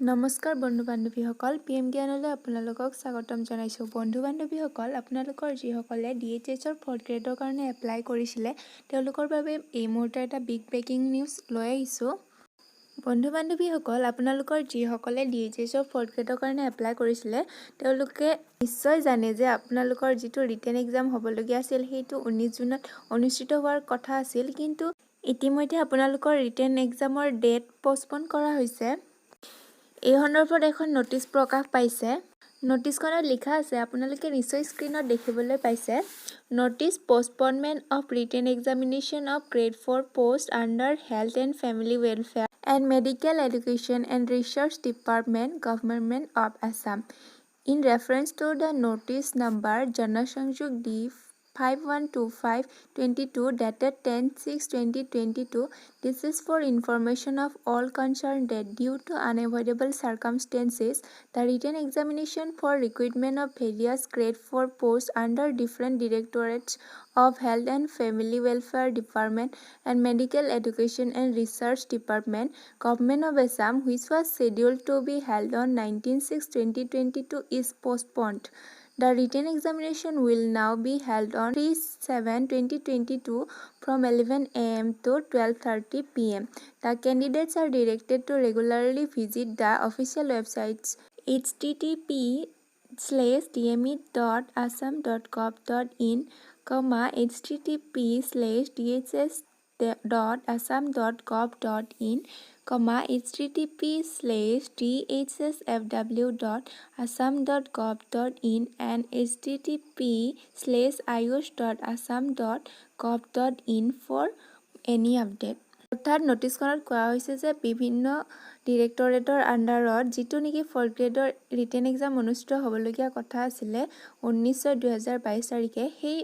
নমস্কাৰ বন্ধু বান্ধৱীসকল পিএম জ্ঞানলৈ আপোনালোকক স্বাগতম জনাইছো বন্ধু বান্ধৱীসকল আপোনালোকৰ যিসকলে DHSৰ 4th গ্ৰেডৰ কাৰণে এপ্লাই কৰিছিলে তেওঁলোকৰ বাবে এই মুহূৰ্তত এটা বিগ ব্ৰেকিং নিউজ লৈ আহিছো বন্ধু বান্ধৱীসকল আপোনালোকৰ যিসকলে DHSৰ 4th গ্ৰেডৰ কাৰণে এপ্লাই কৰিছিলে তেওঁলোকে নিশ্চয় জানে যে আপোনালোকৰ যিটো ৰিটেন এক্সাম হ'বলগীয়া আছিল সেইটো 19 জুনত অনুষ্ঠিত হোৱাৰ কথা আছিল কিন্তু ইতিমধ্যে আপোনালোকৰ ৰিটেন এক্সামৰ ডেট পষ্টপন কৰা হৈছে এই সন্দৰ্ভত এখন নোটিছ প্ৰকাশ পাইছে নোটিছখনত লিখা আছে আপোনালোকে নিশ্চয় স্ক্ৰীনত দেখিবলৈ পাইছে notice postponement of written examination of grade 4 post under health and family welfare and medical education and research department government of Assam in reference to the notice number Janasanjog D 512522 dated 10/6/2022 this is for information of all concerned that due to unavoidable circumstances the written examination for recruitment of various grade 4 posts under different directorates of health and family welfare department and medical education and research department government of Assam which was scheduled to be held on 19/6/2022 is postponed. The written examination will now be held on 3/7/2022 from 11 a.m. to 12:30 p.m. The candidates are directed to regularly visit the official websites http://dme.assam.govt.in, http://dhs.assam.gov.in, http://dhsfw.assam.gov.in and http://ayush.assam.gov.in for any update. অৰ্থাৎ নোটিছখনত কোৱা হৈছে যে বিভিন্ন ডিৰেক্টৰেটৰ আণ্ডাৰত যিটো নেকি 4th গ্ৰেডৰ written exam অনুষ্ঠিত হ'বলগীয়া কথা আছিলে 19/6/2022 তাৰিখে সেই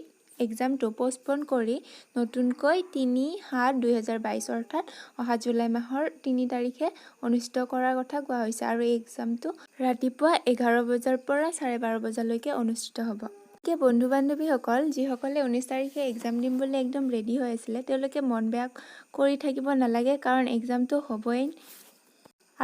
এক্সামটো পষ্টপন কৰি নতুনকৈ 3/7/2022 অৰ্থাৎ অহা জুলাই মাহৰ 3 তাৰিখে অনুষ্ঠিত কৰাৰ কথা কোৱা হৈছে আৰু এই এক্সামটো ৰাতিপুৱা 11 বজাৰ পৰা 12:30 বজালৈকে অনুষ্ঠিত হ'ব বন্ধু বান্ধৱীসকল যিসকলে 19 তাৰিখে এক্সাম দিম বুলি একদম ৰেডি হৈ আছিলে তেওঁলোকে মন বেয়া কৰি থাকিব নালাগে কাৰণ এক্সামটো হ'বই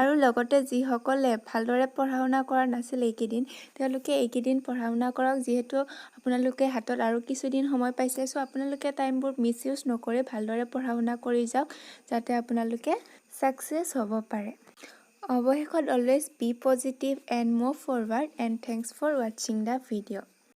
আৰু লগতে যিসকলে ভালদৰে পঢ়া-শুনা কৰা নাছিল এইকেইদিন তেওঁলোকে এইকেইদিন পঢ়া-শুনা কৰক যিহেতু আপোনালোকে হাতত আৰু কিছুদিন সময় পাইছে সো আপোনালোকে টাইমবোৰ মিস ইউজ নকৰি ভালদৰে পঢ়া-শুনা কৰি যাওক যাতে আপোনালোকে সাকসেস হ'ব পাৰে অৱশেষত always be positive and move forward and thanks for watching the video